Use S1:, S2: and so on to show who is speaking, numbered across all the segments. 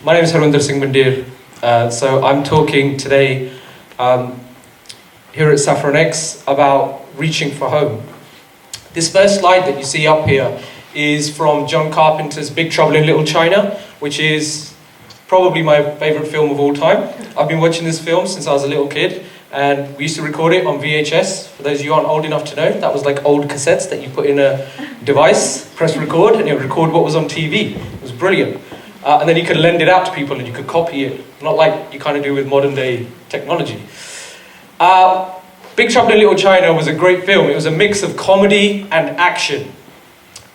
S1: My name is Harwinder. So I'm talking today here at Saffron X about reaching for home. This first slide that you see up here is from John Carpenter's Big Trouble in Little China, which is probably my favourite film of all time. I've been watching this film since I was a little kid, and we used to record it on VHS. For those of you who aren't old enough to know, that was like old cassettes that you put in a device, press record, and it would record what was on TV. It was brilliant. And then you could lend it out to people and you could copy it, not like you kind of do with modern day technology. Big Trouble in Little China was a great film. It was a mix of comedy and action.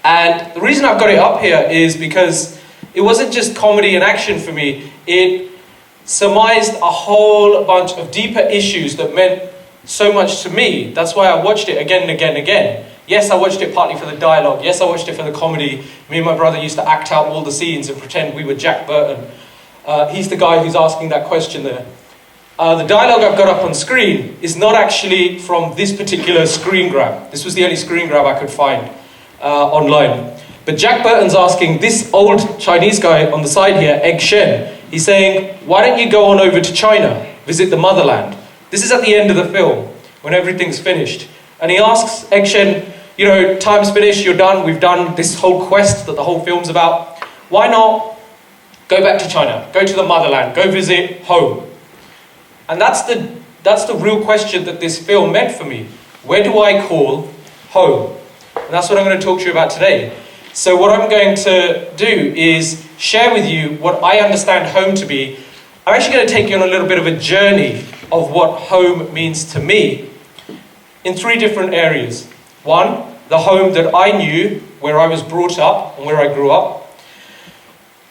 S1: And the reason I've got it up here is because it wasn't just comedy and action for me. It surmised a whole bunch of deeper issues that meant so much to me. That's why I watched it again and again and again. Yes, I watched it partly for the dialogue. Yes, I watched it for the comedy. Me and my brother used to act out all the scenes and pretend we were Jack Burton. He's the guy who's asking that question there. The dialogue I've got up on screen is not actually from this particular screen grab. This was the only screen grab I could find online. But Jack Burton's asking this old Chinese guy on the side here, Egg Shen. He's saying, why don't you go on over to China, visit the motherland? This is at the end of the film, when everything's finished. And he asks Egg Shen, you know, time's finished, you're done, we've done this whole quest that the whole film's about. Why not go back to China, go to the motherland, go visit home? And that's the real question that this film meant for me. Where do I call home? And that's what I'm going to talk to you about today. So what I'm going to do is share with you what I understand home to be. I'm actually going to take you on a little bit of a journey of what home means to me in three different areas. One, the home that I knew, where I was brought up and where I grew up.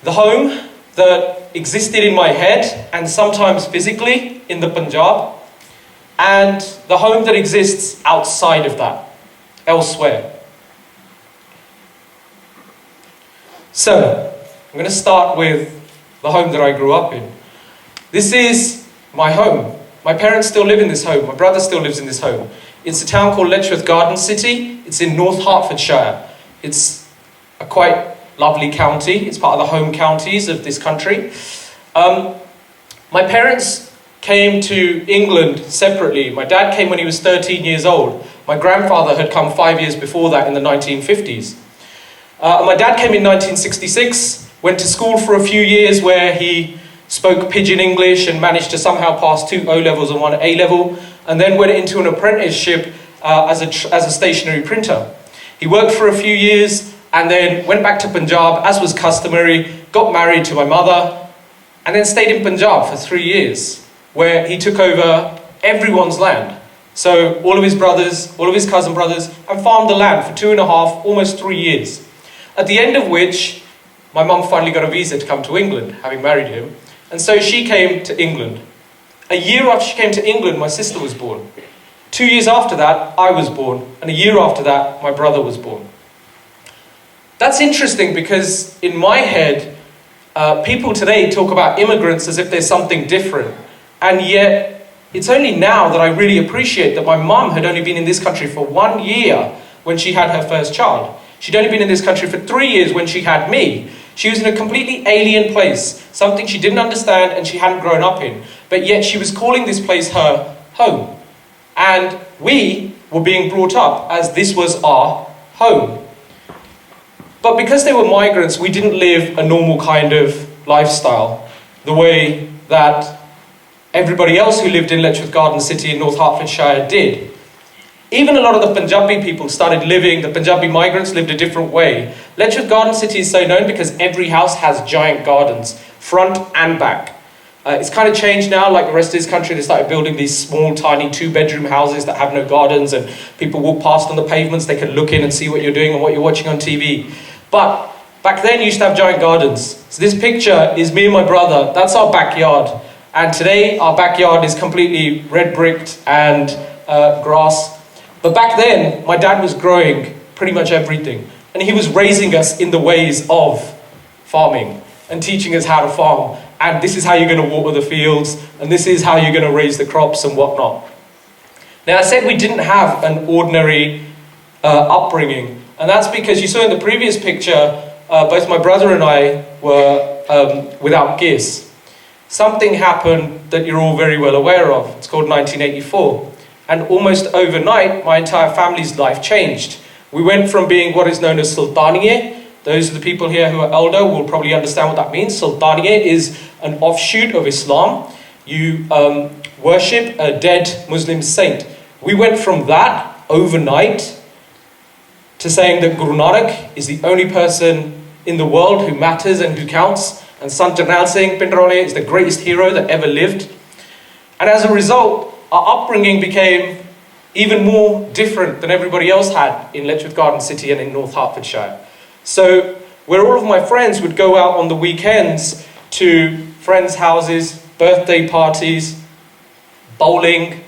S1: The home that existed in my head and sometimes physically in the Punjab. And the home that exists outside of that, elsewhere. So, I'm going to start with the home that I grew up in. This is my home. My parents still live in this home. My brother still lives in this home. It's a town called Letchworth Garden City. It's in North Hertfordshire. It's a quite lovely county. It's part of the home counties of this country. My parents came to England separately. My dad came when he was 13 years old. My grandfather had come 5 years before that in the 1950s. My dad came in 1966, went to school for a few years where he spoke pidgin English and managed to somehow pass 2 O-levels and 1 A-level, and then went into an apprenticeship as a stationery printer. He worked for a few years and then went back to Punjab, as was customary, got married to my mother, and then stayed in Punjab for 3 years, where he took over everyone's land. So all of his brothers, all of his cousin brothers, and farmed the land for 2.5, almost 3 years. At the end of which, my mum finally got a visa to come to England, having married him. And so she came to England. A year after she came to England, my sister was born. 2 years after that, I was born. And a year after that, my brother was born. That's interesting because in my head, people today talk about immigrants as if there's something different. And yet, it's only now that I really appreciate that my mum had only been in this country for 1 year when she had her first child. She'd only been in this country for 3 years when she had me. She was in a completely alien place, something she didn't understand and she hadn't grown up in. But yet she was calling this place her home. And we were being brought up as this was our home. But because they were migrants, we didn't live a normal kind of lifestyle, the way that everybody else who lived in Letchworth Garden City in North Hertfordshire did. Even a lot of the Punjabi people started living, the Punjabi migrants lived a different way. Letchworth Garden City is so known because every house has giant gardens, front and back. It's kind of changed now, like the rest of this country, they started building these small, tiny 2-bedroom houses that have no gardens and people walk past on the pavements, they can look in and see what you're doing and what you're watching on TV. But back then you used to have giant gardens. So this picture is me and my brother, that's our backyard. And today our backyard is completely red bricked and grass. But back then, my dad was growing pretty much everything. And he was raising us in the ways of farming and teaching us how to farm. And this is how you're going to water the fields. And this is how you're going to raise the crops and whatnot. Now, I said we didn't have an ordinary upbringing. And that's because you saw in the previous picture, both my brother and I were without gears. Something happened that you're all very well aware of. It's called 1984. And almost overnight, my entire family's life changed. We went from being what is known as Sultaniye. Those are the people here who are elder will probably understand what that means. Sultaniye is an offshoot of Islam. You worship a dead Muslim saint. We went from that overnight to saying that Guru Nanak is the only person in the world who matters and who counts, and Sant Jarnail Singh Pindarole is the greatest hero that ever lived. And as a result, our upbringing became even more different than everybody else had in Letchworth Garden City and in North Hertfordshire. So where all of my friends would go out on the weekends to friends' houses, birthday parties, bowling,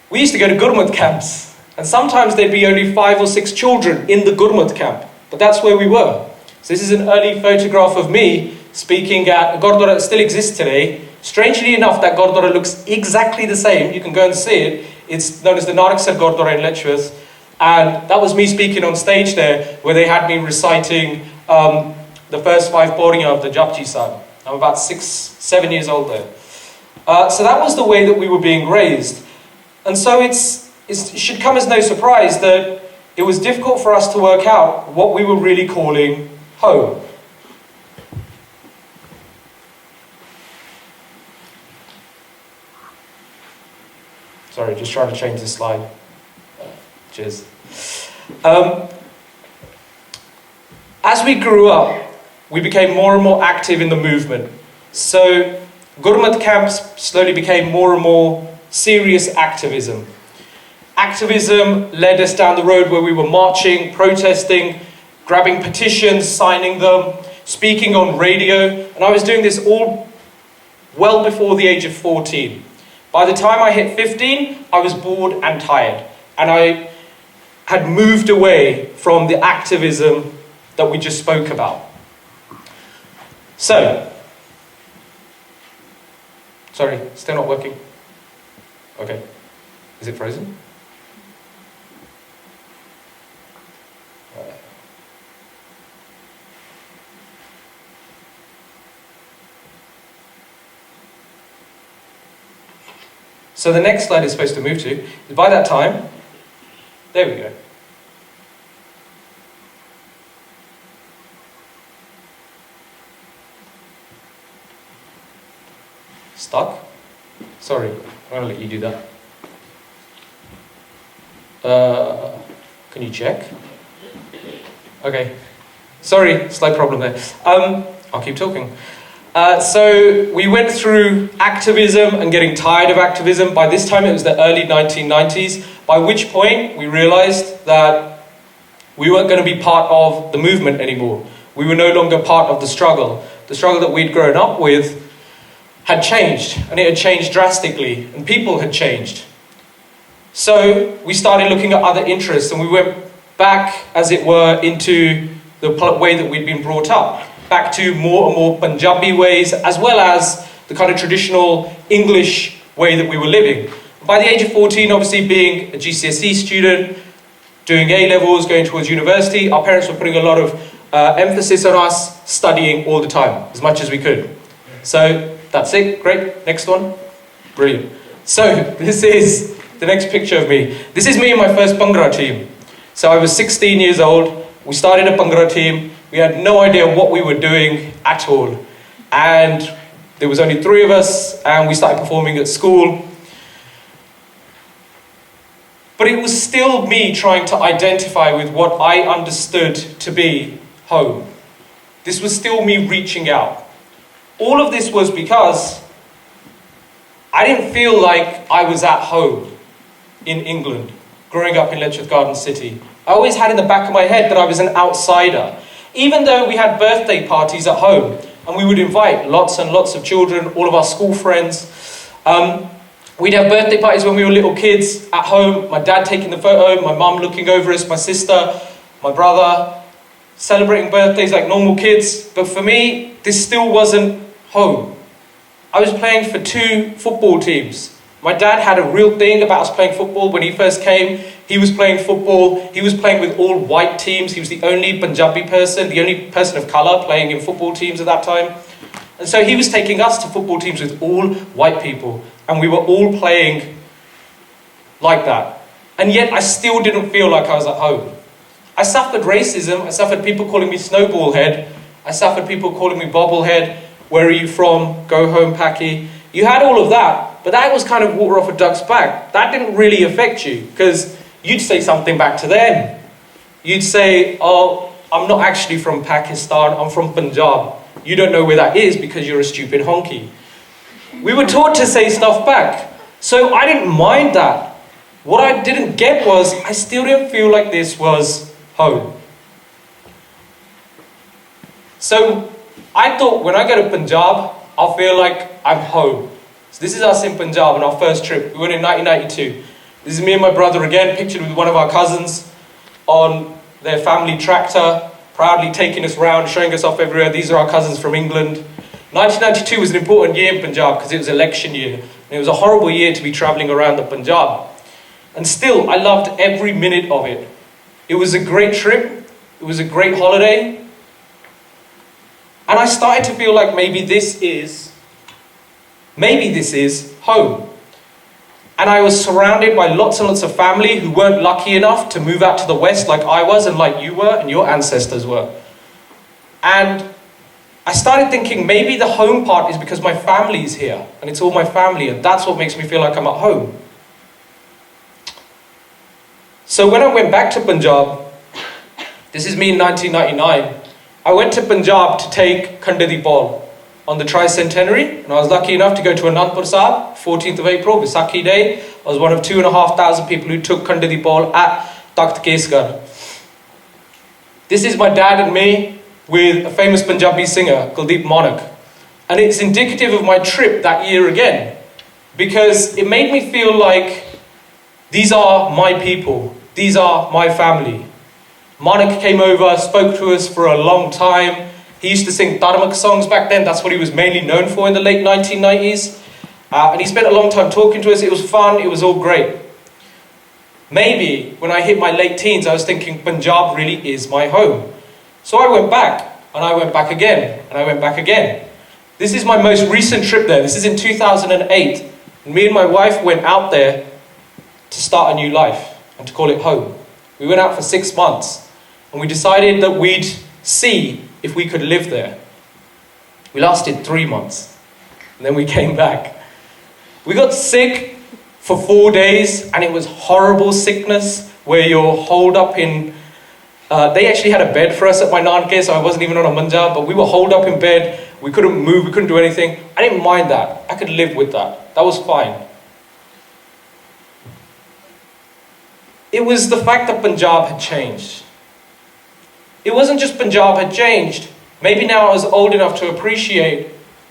S1: we used to go to Gurmat camps. And sometimes there'd be only 5 or 6 children in the Gurmat camp. But that's where we were. So this is an early photograph of me speaking at a Gurdwara that still exists today. Strangely enough, that Gurdwara looks exactly the same. You can go and see it. It's known as the Nanaksar Gurdwara in Letchworth. And that was me speaking on stage there, where they had me reciting the first 5 pauriyan of the Japji Sahib. I'm about 6, 7 years old there. So that was the way that we were being raised. And so it should come as no surprise that it was difficult for us to work out what we were really calling home. Sorry, just trying to change the slide. Cheers. As we grew up, we became more and more active in the movement. So Gurmat camps slowly became more and more serious activism. Activism led us down the road where we were marching, protesting, grabbing petitions, signing them, speaking on radio. And I was doing this all well before the age of 14. By the time I hit 15, I was bored and tired. And I had moved away from the activism that we just spoke about. So, sorry, still not working? Okay. Is it frozen? So the next slide is supposed to move to, is by that time, there we go. Stuck? Sorry, I'm going to let you do that. Can you check? Okay. Sorry, slight problem there. I'll keep talking. So we went through activism and getting tired of activism. By this time it was the early 1990s, by which point we realized that we weren't going to be part of the movement anymore. We were no longer part of the struggle. The struggle that we'd grown up with had changed, and it had changed drastically, and people had changed. So we started looking at other interests, and we went back, as it were, into the way that we'd been brought up. Back to more and more Punjabi ways, as well as the kind of traditional English way that we were living. By the age of 14, obviously being a GCSE student, doing A-levels, going towards university, our parents were putting a lot of emphasis on us studying all the time, as much as we could. So that's it, great, next one, brilliant. So this is the next picture of me. This is me and my first Bhangra team. So I was 16 years old, we started a Bhangra team. We had no idea what we were doing at all. And there was only 3 of us, and we started performing at school. But it was still me trying to identify with what I understood to be home. This was still me reaching out. All of this was because I didn't feel like I was at home in England, growing up in Letchworth Garden City. I always had in the back of my head that I was an outsider. Even though we had birthday parties at home, and we would invite lots and lots of children, all of our school friends. We'd have birthday parties when we were little kids at home, my dad taking the photo, my mum looking over us, my sister, my brother, celebrating birthdays like normal kids. But for me, this still wasn't home. I was playing for 2 football teams. My dad had a real thing about us playing football. When he first came, He was playing football. He was playing with all white teams. He was the only Punjabi person, the only person of colour playing in football teams at that time. And so he was taking us to football teams with all white people. And we were all playing like that. And yet I still didn't feel like I was at home. I suffered racism. I suffered people calling me snowball head. I suffered people calling me bobblehead. Where are you from? Go home, Packy. You had all of that. But that was kind of water off a duck's back. That didn't really affect you. Because you'd say something back to them. You'd say, oh, I'm not actually from Pakistan. I'm from Punjab. You don't know where that is because you're a stupid honky. We were taught to say stuff back. So I didn't mind that. What I didn't get was, I still didn't feel like this was home. So I thought when I go to Punjab, I'll feel like I'm home. So this is us in Punjab on our first trip. We went in 1992. This is me and my brother again, pictured with one of our cousins on their family tractor, proudly taking us around, showing us off everywhere. These are our cousins from England. 1992 was an important year in Punjab because it was election year. And it was a horrible year to be travelling around the Punjab. And still, I loved every minute of it. It was a great trip. It was a great holiday. And I started to feel like maybe this is home. And I was surrounded by lots and lots of family who weren't lucky enough to move out to the West like I was and like you were and your ancestors were. And I started thinking maybe the home part is because my family's here and it's all my family and that's what makes me feel like I'm at home. So when I went back to Punjab, this is me in 1999, I went to Punjab to take Khande di Paul on the tricentenary, and I was lucky enough to go to Anandpur Sahib, 14th of April, Vaisakhi Day. I was one of 2,500 people who took Khande di Paul at Takht Kesgar. This is my dad and me with a famous Punjabi singer, Kuldeep Monak. And it's indicative of my trip that year again, because it made me feel like these are my people, these are my family. Monak came over, spoke to us for a long time. He used to sing Dharmak songs back then. That's what he was mainly known for in the late 1990s. And he spent a long time talking to us. It was fun. It was all great. Maybe when I hit my late teens, I was thinking Punjab really is my home. So I went back, and I went back again, and I went back again. This is my most recent trip there. This is in 2008. And me and my wife went out there to start a new life and to call it home. We went out for 6 months, and we decided that we'd see if we could live there. We lasted 3 months, and then we came back. We got sick for 4 days, and it was horrible sickness where you're holed up in... they actually had a bed for us at my nanke, so I wasn't even on a manja, but we were holed up in bed. We couldn't move, we couldn't do anything. I didn't mind that. I could live with that. That was fine. It was the fact that Punjab had changed. It wasn't just Punjab had changed. Maybe now I was old enough to appreciate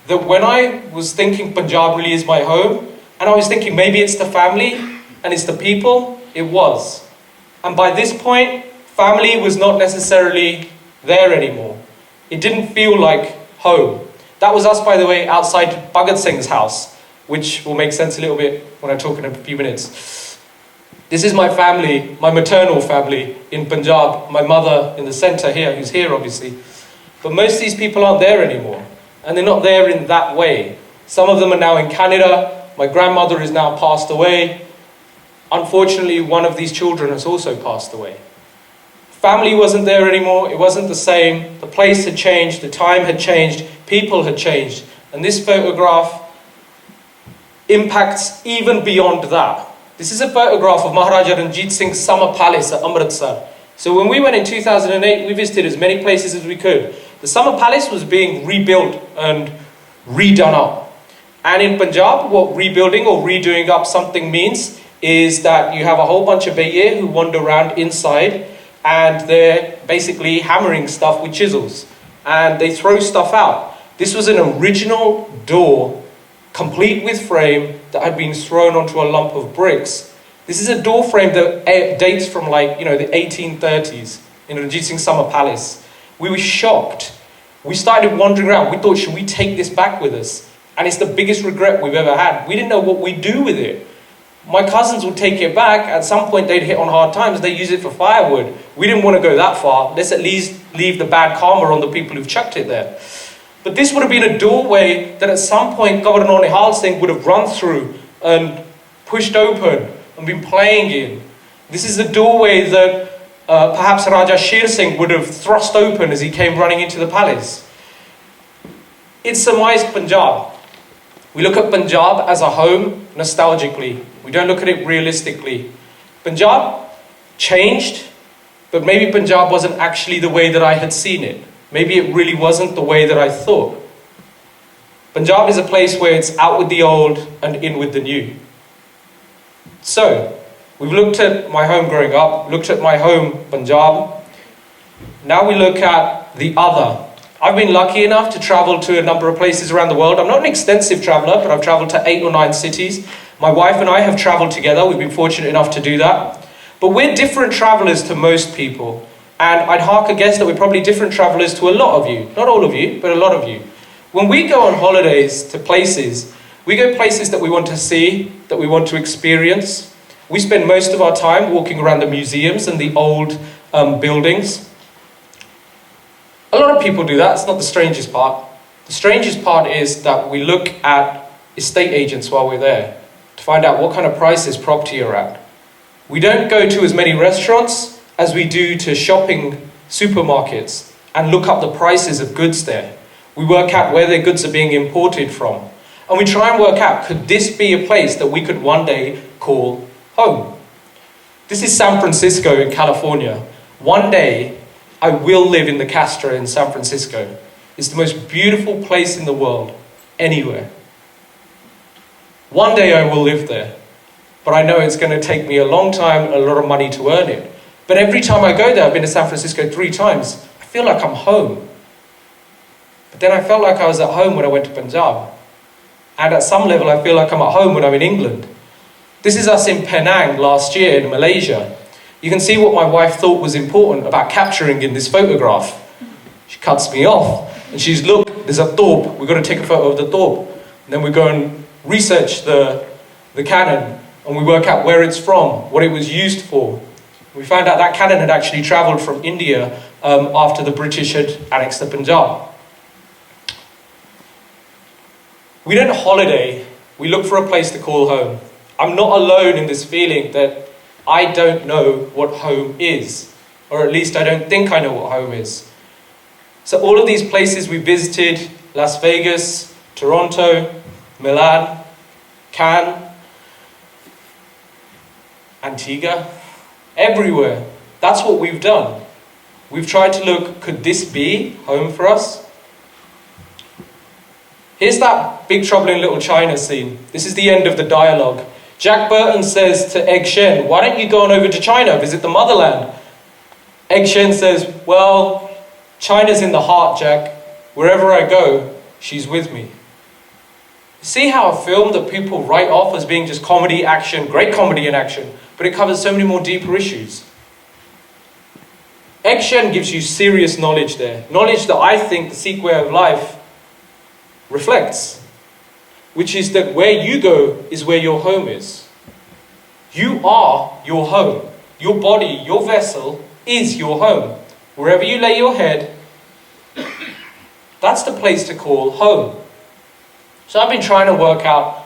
S1: that when I was thinking Punjab really is my home, and I was thinking maybe it's the family and it's the people, it was. And by this point, family was not necessarily there anymore. It didn't feel like home. That was us, by the way, outside Bhagat Singh's house, which will make sense a little bit when I talk in a few minutes. This is my family, my maternal family in Punjab, my mother in the centre here, who's here obviously. But most of these people aren't there anymore. And they're not there in that way. Some of them are now in Canada. My grandmother is now passed away. Unfortunately, one of these children has also passed away. Family wasn't there anymore. It wasn't the same. The place had changed. The time had changed. People had changed. And this photograph impacts even beyond that. This is a photograph of Maharaja Ranjit Singh's summer palace at Amritsar. So when we went in 2008, we visited as many places as we could. The summer palace was being rebuilt and redone up. And in Punjab, what rebuilding or redoing up something means is that you have a whole bunch of Baiye who wander around inside and they're basically hammering stuff with chisels. And they throw stuff out. This was an original door, complete with frame, that had been thrown onto a lump of bricks. This is a door frame that dates from the 1830s in Ranjit Singh's summer palace. We were shocked. We started wandering around. We thought, should we take this back with us? And it's the biggest regret we've ever had. We didn't know what we'd do with it. My cousins would take it back. At some point they'd hit on hard times, they use it for firewood. We didn't want to go that far. Let's at least leave the bad karma on the people who've chucked it there. But this would have been a doorway that at some point Governor Nihal Singh would have run through and pushed open and been playing in. This is the doorway that perhaps Raja Sher Singh would have thrust open as he came running into the palace. It's surmised Punjab. We look at Punjab as a home nostalgically. We don't look at it realistically. Punjab changed, but maybe Punjab wasn't actually the way that I had seen it. Maybe it really wasn't the way that I thought. Punjab is a place where it's out with the old and in with the new. So, we've looked at my home growing up, looked at my home Punjab. Now we look at the other. I've been lucky enough to travel to a number of places around the world. I'm not an extensive traveller, but I've travelled to 8 or 9 cities. My wife and I have travelled together. We've been fortunate enough to do that. But we're different travellers to most people. And I'd hark a guess that we're probably different travellers to a lot of you. Not all of you, but a lot of you. When we go on holidays to places, we go places that we want to see, that we want to experience. We spend most of our time walking around the museums and the old buildings. A lot of people do that. It's not the strangest part. The strangest part is that we look at estate agents while we're there to find out what kind of prices property are at. We don't go to as many restaurants as we do to shopping supermarkets and look up the prices of goods there. We work out where their goods are being imported from. And we try and work out, could this be a place that we could one day call home? This is San Francisco in California. One day, I will live in the Castro in San Francisco. It's the most beautiful place in the world, anywhere. One day I will live there, but I know it's going to take me a long time and a lot of money to earn it. But every time I go there, I've been to San Francisco 3 times, I feel like I'm home. But then I felt like I was at home when I went to Punjab. And at some level, I feel like I'm at home when I'm in England. This is us in Penang last year in Malaysia. You can see what my wife thought was important about capturing in this photograph. She cuts me off and she's, look, there's a torp. We've got to take a photo of the torp. And then we go and research the cannon and we work out where it's from, what it was used for. We found out that cannon had actually travelled from India after the British had annexed the Punjab. We don't holiday, we look for a place to call home. I'm not alone in this feeling that I don't know what home is, or at least I don't think I know what home is. So all of these places we visited, Las Vegas, Toronto, Milan, Cannes, Antigua, everywhere. That's what we've done. We've tried to look, could this be home for us? Here's that Big Trouble in Little China scene. This is the end of the dialogue. Jack Burton says to Egg Shen, why don't you go on over to China, visit the motherland? Egg Shen says, well, China's in the heart, Jack. Wherever I go, she's with me. See how a film that people write off as being just comedy, action, great comedy and action, but it covers so many more deeper issues. Egg Shen gives you serious knowledge there. Knowledge that I think the Sikh way of life reflects, which is that where you go is where your home is. You are your home. Your body, your vessel is your home. Wherever you lay your head, that's the place to call home. So I've been trying to work out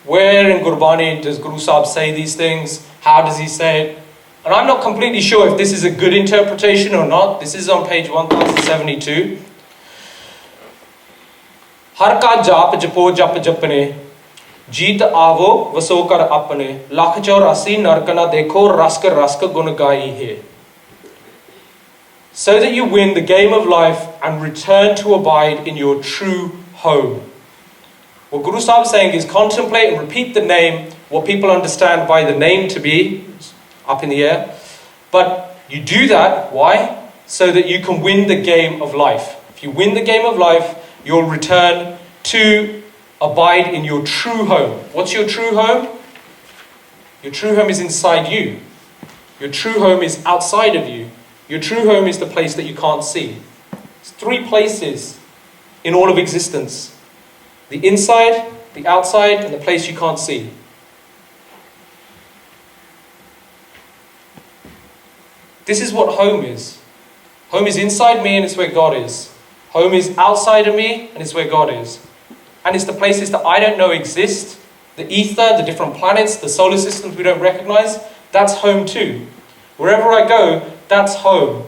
S1: where in Gurbani does Guru Sahib say these things, how does he say it, and I'm not completely sure if this is a good interpretation or not. This is on page 1072. हर का जाप जपो जप जपने जीत आवो वसो कर अपने लाख 84 नरक ना देखो रस्क रस्क गुण गाई है. So that you win the game of life and return to abide in your true home. What Guru Sahib is saying is contemplate and repeat the name, what people understand by the name to be, up in the air. But you do that, why? So that you can win the game of life. If you win the game of life, you'll return to abide in your true home. What's your true home? Your true home is inside you. Your true home is outside of you. Your true home is the place that you can't see. It's 3 places in all of existence. The inside, the outside, and the place you can't see. This is what home is. Home is inside me and it's where God is. Home is outside of me and it's where God is. And it's the places that I don't know exist. The ether, the different planets, the solar systems we don't recognize. That's home too. Wherever I go, that's home.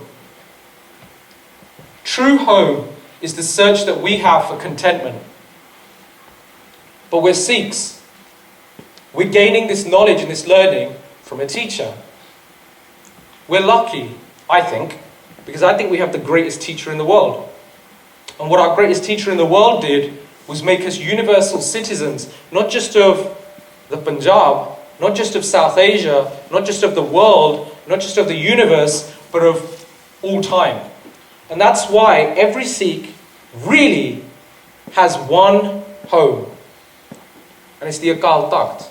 S1: True home is the search that we have for contentment. But we're Sikhs. We're gaining this knowledge and this learning from a teacher. We're lucky, I think, because I think we have the greatest teacher in the world. And what our greatest teacher in the world did was make us universal citizens, not just of the Punjab, not just of South Asia, not just of the world, not just of the universe, but of all time. And that's why every Sikh really has one home. And it's the Akal Takht.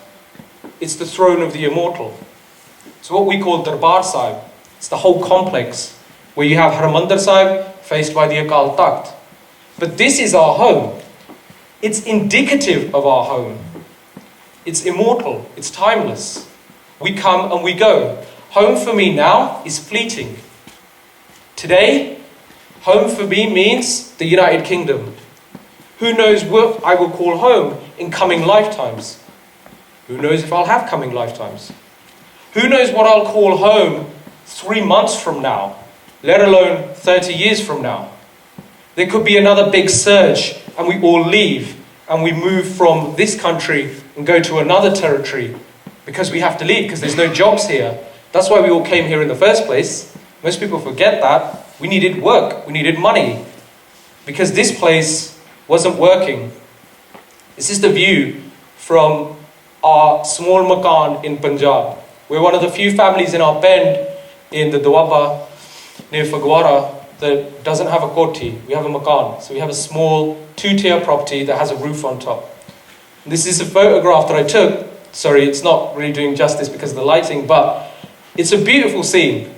S1: It's the throne of the immortal. It's what we call Darbar Sahib. It's the whole complex where you have Harwinder Sahib faced by the Akal Takht. But this is our home. It's indicative of our home. It's immortal. It's timeless. We come and we go. Home for me now is fleeting. Today, home for me means the United Kingdom. Who knows what I will call home in coming lifetimes? Who knows if I'll have coming lifetimes? Who knows what I'll call home 3 months from now, let alone 30 years from now? There could be another big surge and we all leave and we move from this country and go to another territory because we have to leave because there's no jobs here. That's why we all came here in the first place. Most people forget that. We needed work, we needed money because this place wasn't working. This is the view from our small makan in Punjab. We're one of the few families in our bend in the Doaba near Fagwara that doesn't have a koti. We have a makan. So we have a small 2-tier property that has a roof on top. This is a photograph that I took. Sorry, it's not really doing justice because of the lighting, but it's a beautiful scene.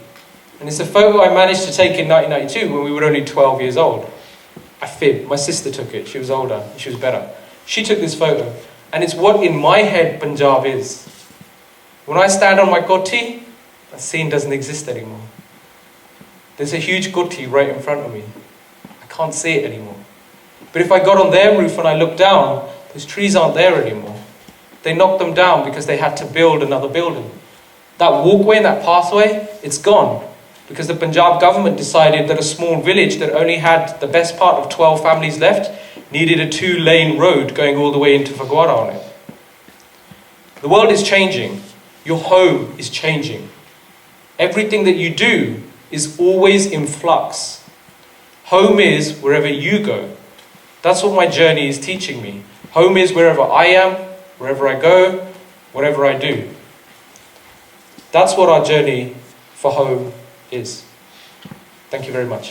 S1: And it's a photo I managed to take in 1992 when we were only 12 years old. I fibbed. My sister took it. She was older. She was better. She took this photo. And it's what in my head Punjab is. When I stand on my koti, that scene doesn't exist anymore. There's a huge koti right in front of me. I can't see it anymore. But if I got on their roof and I looked down, those trees aren't there anymore. They knocked them down because they had to build another building. That walkway and that pathway, it's gone. Because the Punjab government decided that a small village that only had the best part of 12 families left needed a 2-lane road going all the way into Fagwara on it. The world is changing. Your home is changing. Everything that you do is always in flux. Home is wherever you go. That's what my journey is teaching me. Home is wherever I am, wherever I go, whatever I do. That's what our journey for home is. Thank you very much.